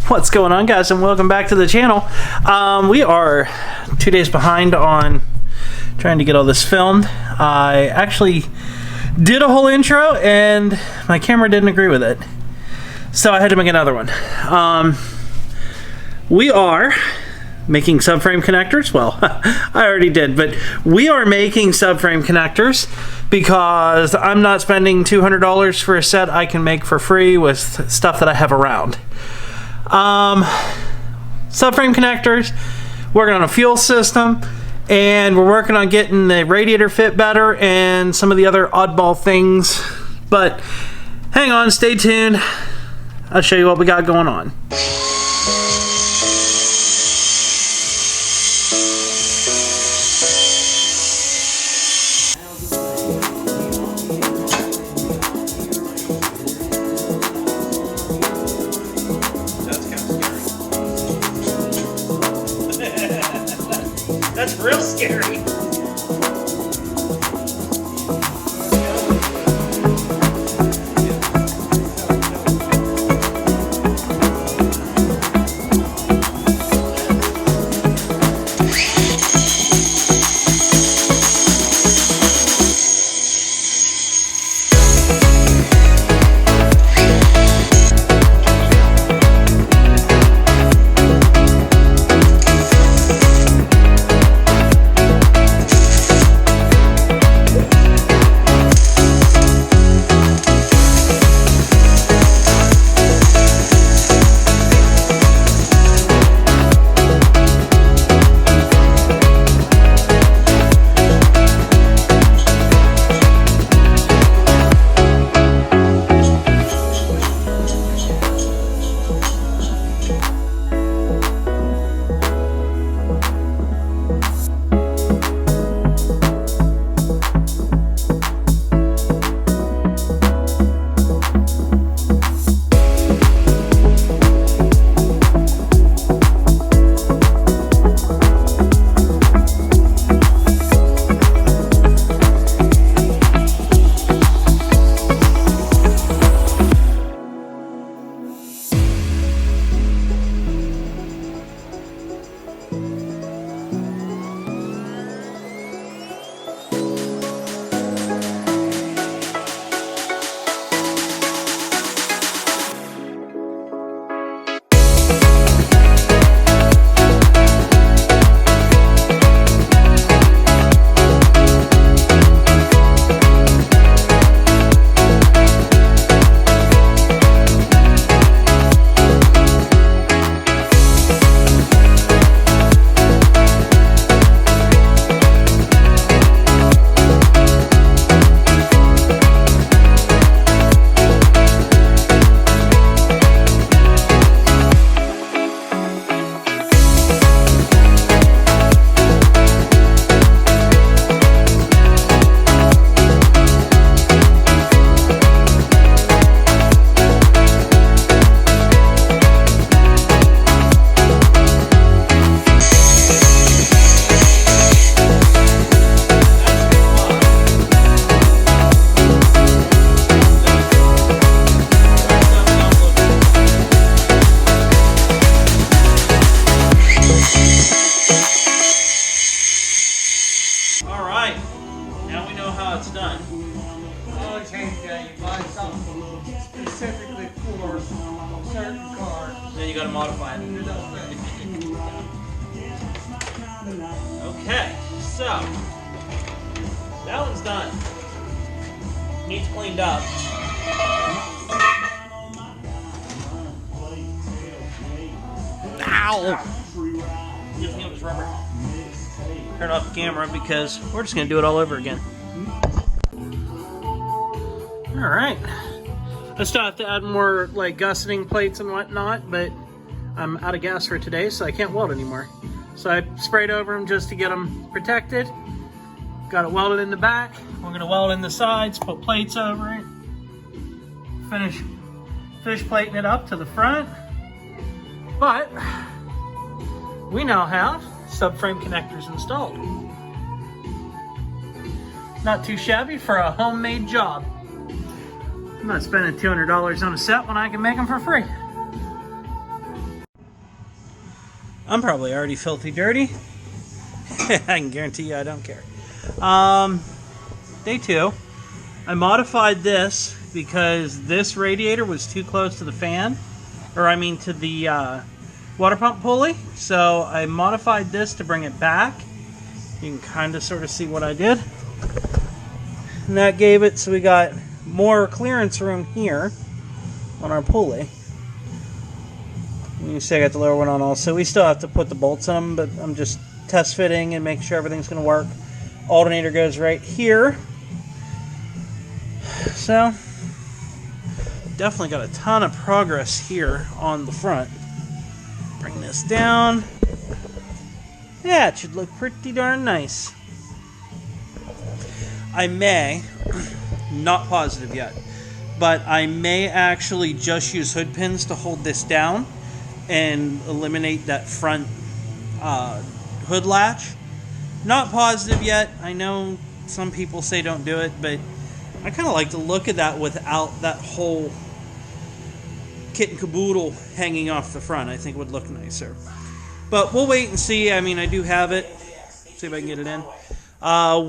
What's going on, guys, and welcome back to the channel. We are 2 days behind on trying to get all this filmed. I actually did a whole intro and my camera didn't agree with it, so I had to make another one. We are making subframe connectors. Well, I already did, but we are making subframe connectors because I'm not spending $200 for a set I can make for free with stuff that I have around. Subframe connectors, working on a fuel system, and we're working on getting the radiator fit better and some of the other oddball things. But hang on, stay tuned. I'll show you what we got going on. That's real scary. It's done. I'll change that. You buy something specifically for a certain car. Then you gotta modify it. Okay, so that one's done. Needs cleaned up. Ow! Just need this rubber. Turn off the camera because we're just gonna do it all over again. Alright. I still have to add more like gusseting plates and whatnot, but I'm out of gas for today, so I can't weld anymore. So I sprayed over them just to get them protected. Got it welded in the back. We're gonna weld in the sides, put plates over it. Finish plating it up to the front. But we now have subframe connectors installed. Not too shabby for a homemade job. I'm not spending $200 on a set when I can make them for free. I'm probably already filthy dirty. I can guarantee you I don't care. Day 2. I modified this because this radiator was too close to the fan. Or I mean to the water pump pulley. So I modified this to bring it back. You can kind of sort of see what I did. And that gave it so we got more clearance room here on our pulley. You can see I got the lower one on also. We still have to put the bolts on them, but I'm just test fitting and making sure everything's going to work. Alternator goes right here. So, definitely got a ton of progress here on the front. Bring this down. Yeah, it should look pretty darn nice. I may, not positive yet, but I may actually just use hood pins to hold this down and eliminate that front hood latch. Not positive yet. I know some people say don't do it, but I kind of like the look of that without that whole kit and caboodle hanging off the front. I think it would look nicer. But we'll wait and see. I mean, I do have it. See if I can get it in.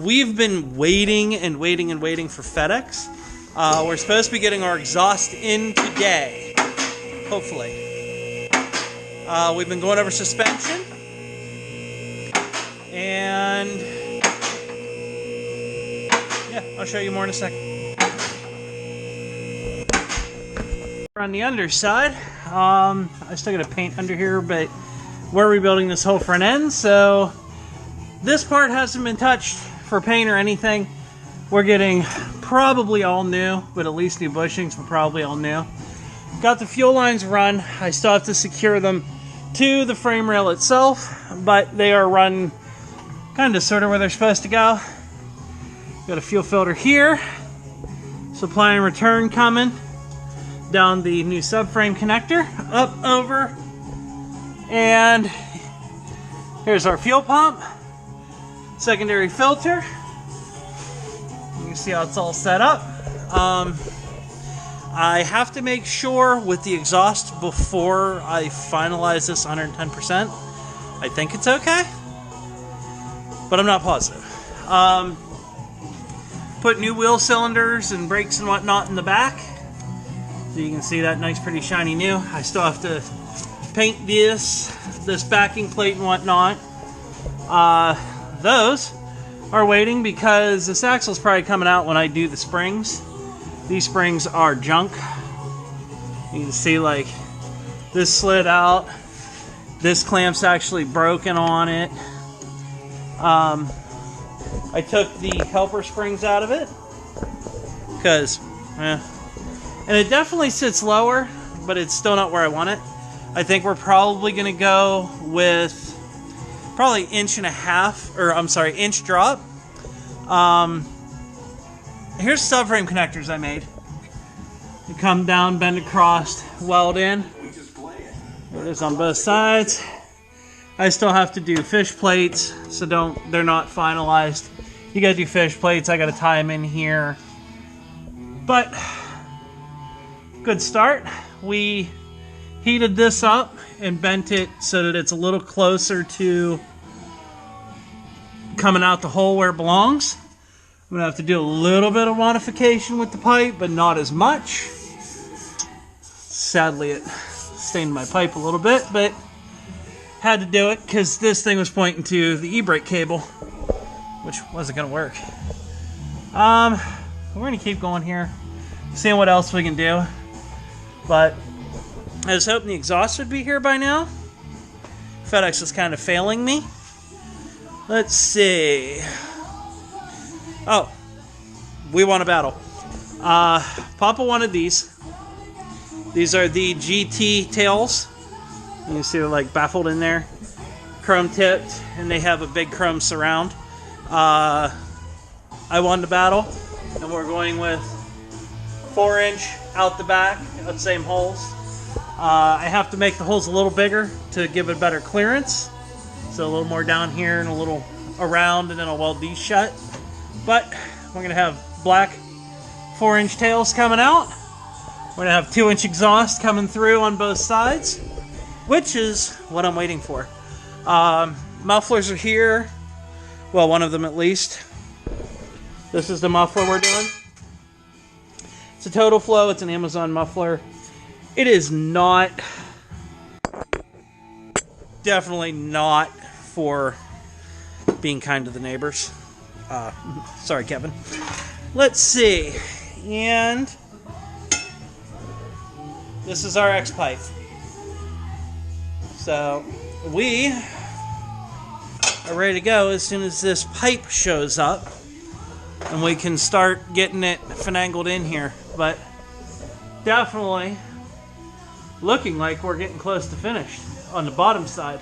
We've been waiting and waiting and waiting for FedEx. We're supposed to be getting our exhaust in today. Hopefully. We've been going over suspension. And yeah, I'll show you more in a second. On the underside, I still got to paint under here, but we're rebuilding this whole front end, so this part hasn't been touched for paint or anything. We're getting probably all new, but at least new bushings, but probably all new. Got the fuel lines run. I still have to secure them to the frame rail itself, but they are run kind of sort of where they're supposed to go. Got a fuel filter here. Supply and return coming. Down the new subframe connector. Up, over. And here's our fuel pump. Secondary filter. You can see how it's all set up. I have to make sure with the exhaust before I finalize this 110%. I think it's okay, but I'm not positive. Put new wheel cylinders and brakes and whatnot in the back. So you can see that nice, pretty shiny new. I still have to paint this backing plate and whatnot. Those are waiting because this axle's probably coming out when I do the springs. These springs are junk. You can see like this slid out. This clamp's actually broken on it. I took the helper springs out of it because, and it definitely sits lower, but it's still not where I want it. I think we're probably going to go with probably inch drop. Here's subframe connectors I made. They come down, bend across, weld in. It is on both sides. I still have to do fish plates, so they're not finalized. You gotta do fish plates, I gotta tie them in here. But, good start. We heated this up and bent it so that it's a little closer to coming out the hole where it belongs. I'm gonna have to do a little bit of modification with the pipe, but not as much. Sadly, it stained my pipe a little bit, but had to do it because this thing was pointing to the e-brake cable, which wasn't gonna work. We're gonna keep going here, seeing what else we can do. But I was hoping the exhaust would be here by now. FedEx is kind of failing me. Let's see. Oh, we won a battle. Papa wanted these. These are the GT tails. You can see they're like baffled in there. chrome tipped, and they have a big chrome surround. I won the battle, and we're going with 4-inch out the back, the same holes. I have to make the holes a little bigger to give it better clearance. So a little more down here and a little around, and then I'll weld these shut. But we're going to have black 4-inch tails coming out. We're going to have 2-inch exhaust coming through on both sides, which is what I'm waiting for. Mufflers are here. Well, one of them at least. This is the muffler we're doing. It's a Total Flow. It's an Amazon muffler. It is not, definitely not for being kind to the neighbors. Sorry, Kevin. Let's see. And this is our X pipe. So we are ready to go as soon as this pipe shows up, and we can start getting it finagled in here. But definitely looking like we're getting close to finished on the bottom side.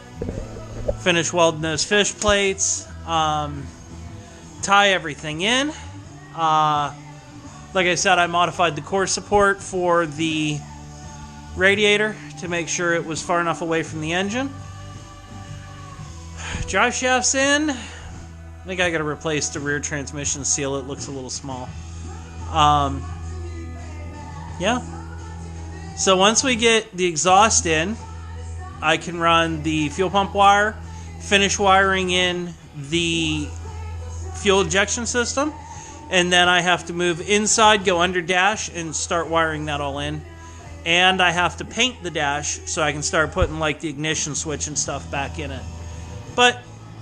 Finish welding those fish plates, tie everything in. Like I said, I modified the core support for the radiator to make sure it was far enough away from the engine. Drive shaft's in. I think I got to replace the rear transmission seal. It looks a little small. Yeah. So once we get the exhaust in, I can run the fuel pump wire, finish wiring in the fuel injection system, and then I have to move inside, go under dash, and start wiring that all in. And I have to paint the dash so I can start putting like the ignition switch and stuff back in it. But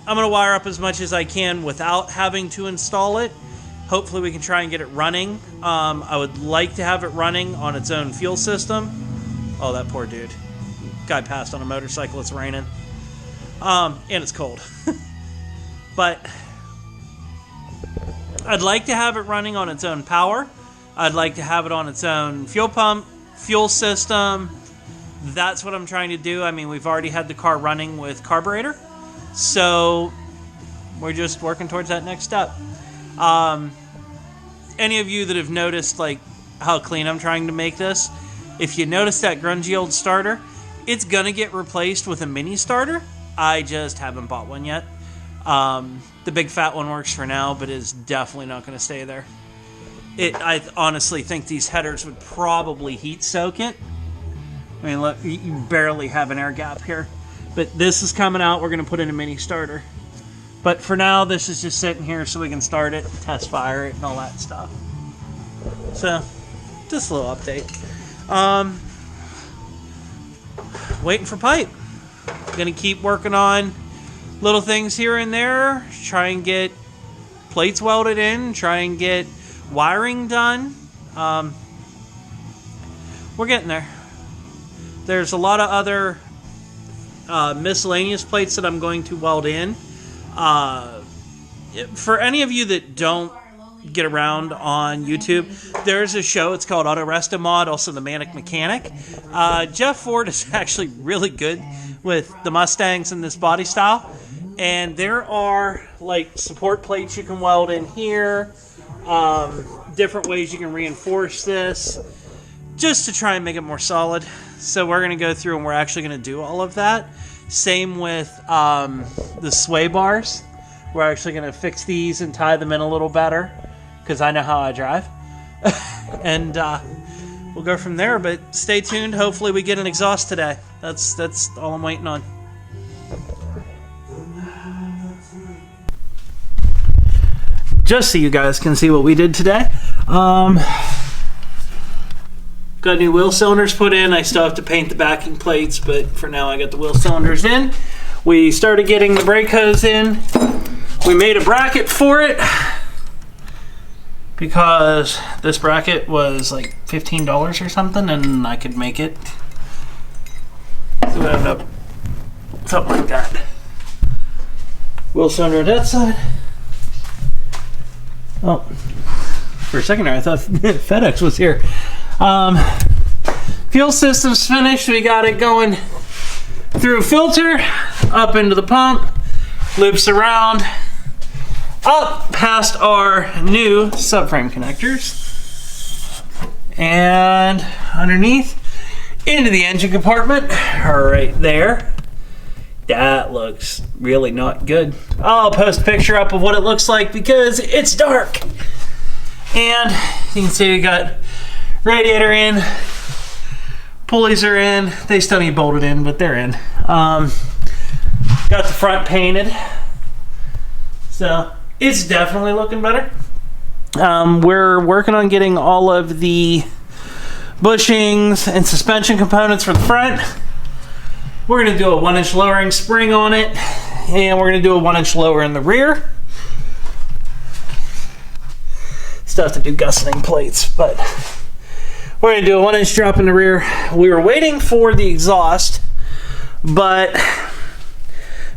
I'm going to wire up as much as I can without having to install it. Hopefully we can try and get it running. I would like to have it running on its own fuel system. Oh, that poor dude. Guy passed on a motorcycle. It's raining. And it's cold. But I'd like to have it running on its own power. I'd like to have it on its own fuel pump, fuel system. That's what I'm trying to do. I mean, we've already had the car running with carburetor. So we're just working towards that next step. Any of you that have noticed like how clean I'm trying to make this, if you notice that grungy old starter, it's gonna get replaced with a mini starter. I just haven't bought one yet. The big fat one works for now, but is definitely not gonna stay there. I honestly think these headers would probably heat soak it. I mean, look, you barely have an air gap here. But this is coming out. We're gonna put in a mini starter. But for now, this is just sitting here so we can start it, test fire it, and all that stuff. So, just a little update. Waiting for pipe. Gonna keep working on little things here and there. Try and get plates welded in. Try and get wiring done. We're getting there. There's a lot of other miscellaneous plates that I'm going to weld in. For any of you that don't get around on YouTube, there's a show, it's called Auto Mod, also the Manic Mechanic. Jeff Ford is actually really good with the Mustangs in this body style, and there are like support plates you can weld in here, different ways you can reinforce this just to try and make it more solid. So we're going to go through and we're actually going to do all of that. Same with the sway bars. We're actually going to fix these and tie them in a little better because I know how I drive. And we'll go from there, but stay tuned. Hopefully we get an exhaust today. That's all I'm waiting on. Just so you guys can see what we did today. Got new wheel cylinders put in. I still have to paint the backing plates, but for now I got the wheel cylinders in. We started getting the brake hose in. We made a bracket for it because this bracket was like $15 or something, and I could make it. So we ended up something like that. Wheel cylinder on that side. Oh, for a second there I thought FedEx was here. Fuel system's finished. We got it going through a filter. up into the pump, loops around, up past our new subframe connectors, and underneath into the engine compartment right there. That looks really not good. I'll post a picture up of what it looks like because it's dark. And you can see we got radiator in, pulleys are in. They still need bolted in, but they're in. Got the front painted, so it's definitely looking better. We're working on getting all of the bushings and suspension components for the front. We're going to do a 1-inch lowering spring on it, and we're going to do a 1-inch lower in the rear. Still have to do gusseting plates, but we're going to do a 1-inch drop in the rear. We were waiting for the exhaust, but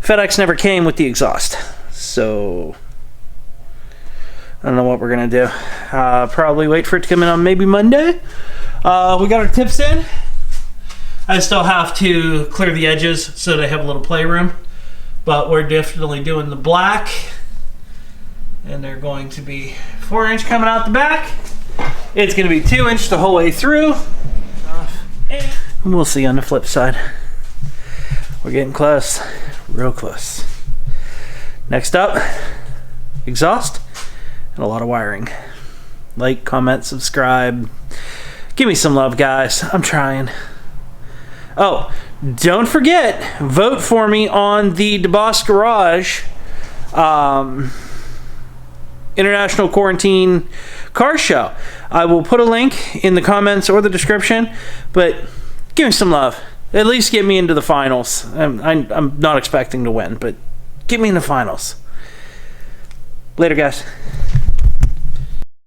FedEx never came with the exhaust, so I don't know what we're going to do. Probably wait for it to come in on maybe Monday. We got our tips in. I still have to clear the edges so they have a little playroom, but we're definitely doing the black, and they're going to be 4-inch coming out the back. It's going to be 2-inch the whole way through, and we'll see on the flip side. We're getting close, real close. Next up, exhaust and a lot of wiring. Like, comment, subscribe. Give me some love, guys. I'm trying. Oh, don't forget, vote for me on the DeBoss Garage International Quarantine Car Show. I will put a link in the comments or the description, but give me some love. At least get me into the finals. I'm not expecting to win, but get me in the finals. Later, guys.